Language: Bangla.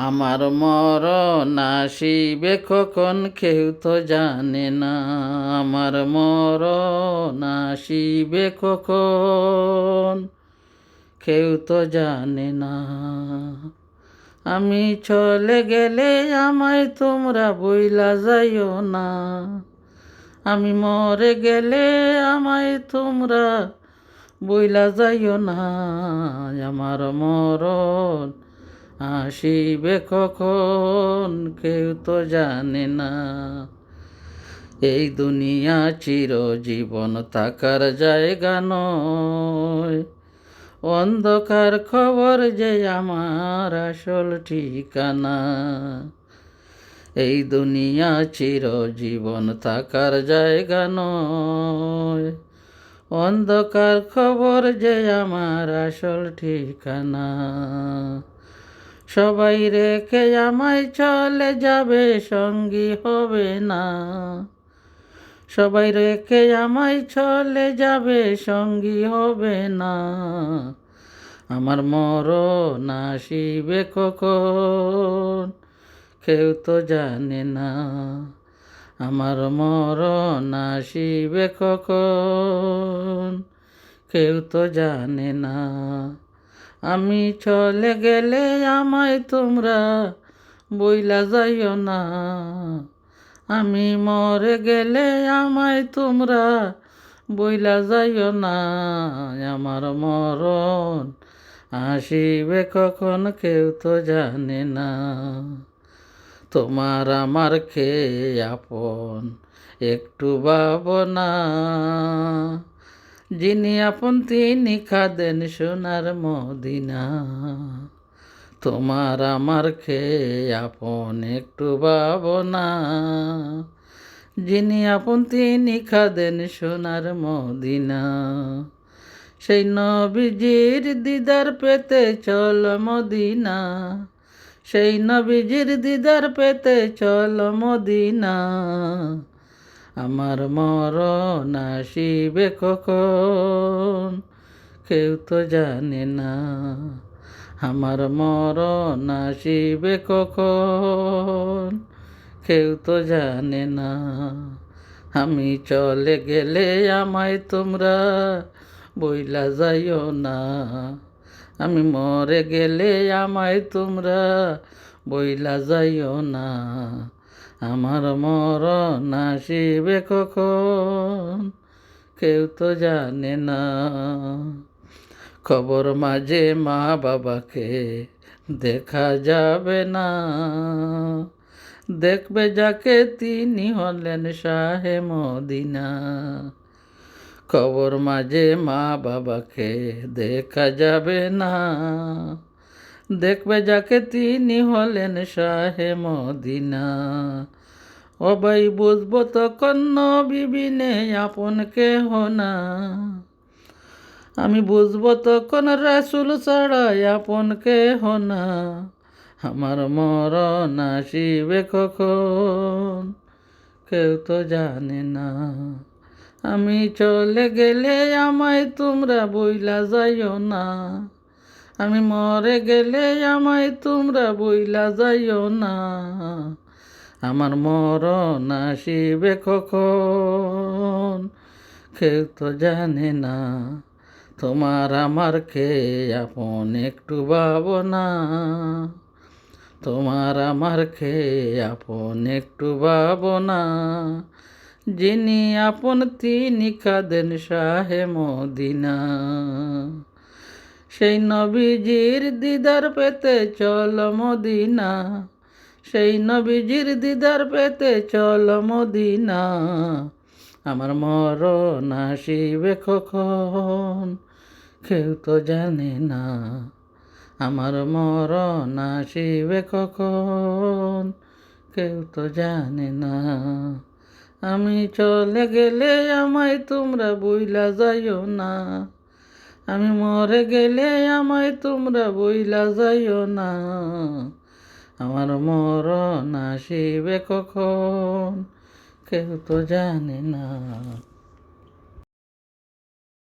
আমার মরণ আসিবে কখন কেউ তো জানে না। আমার মরণ আসিবে কখন কেউ তো জানে না। আমি চলে গেলে আমায় তোমরা বইলা যাইও না। আমি মরে গেলে আমায় তোমরা বইলা যাইও না। আমার মরণ আসিবে কখন কেউ তো জানে না। এই দুনিয়া চিরজীবন থাকার জায়গা নয়, অন্ধকার খবর যে আমার আসল ঠিকানা। এই দুনিয়া চিরজীবন থাকার জায়গা নয়, অন্ধকার খবর যে আমার আসল ঠিকানা। সবাই রেখে আমায় চলে যাবে, সঙ্গী হবে না। সবাই রেখে আমায় চলে যাবে, সঙ্গী হবে না। আমার মরণ আসিবে কখন কেউ তো জানে না। আমার মরণ আসিবে কখন কেউ তো জানে না। আমি চলে গেলে আমায় তোমরা বইলা যাইও না। আমি মরে গেলে আমায় তোমরা বইলা যাইও না। আমার মরণ আসিবে কখন কেউ তো জানে না। তোমার আমার খেয়ে আপন একটু ভাবনা, যিনি আপন তিনি খাদেন সোনার মদিনা। তোমার আমার খেয়ে আপন একটু ভাবনা, যিনি আপন তিনি খাদেন সোনার মদিনা। সেই নবীজির দিদার পেতে চল মদিনা, সেই নবীজির দিদার পেতে চল মদিনা। আমার মরণ আসিবে কখন কেউ তো জানে না। আমার মরণ আসিবে কখন কেউ তো জানে না। আমি চলে গেলে আমায় তোমরা বইলা যাইও না। আমি মরে গেলে আমায় তোমরা বইলা যাইও না। আমার মরণ আসিবে কখন কেউ তো জানে না। খবর মাঝে মা বাবাকে দেখা যাবে না, দেখবে যাকে তিনি হলেন শাহে মদিনা। খবর মাঝে মা বাবাকে দেখা যাবে না, দেখবে যাকে তিনি হলেন শাহে মদিনা। ও ভাই বুঝবো তখন নবী বিনে আপন কেহ না। আমি বুঝবো তখন রাসূল ছাড়া আপন কেহ না। আমার মরণ আসিবে কখন কেউ তো জানে না। আমি চলে গেলে আমায় তোমরা বইলা যাইও না। আমি মরে গেলে আমায় তোমরা বইলা যাইও না। আমার মরণ আসিবে কখন কেউ তো জানে না। তোমার আমার খেয়ে আপন একটু ভাবনা, তোমার আমার খেয়ে আপন একটু ভাবনা, যিনি আপন তিনি কাঁদেন শাহে মদিনা। সেই নবীজির দিদার পেতে চল মদিনা, সেই নবীজির দিদার পেতে চল মদিনা। আমার মরণ আসিবে কখন কেউ তো জানে না। আমার মরণ আসিবে কখন কেউ তো জানে না। আমি চলে গেলে আমায় তোমরা বইলা যাইও না। আমি মরে গেলে আমায় তোমরা বইলা যাইও না। আমার মরণ আসিবে কখন কেউ তো জানে না।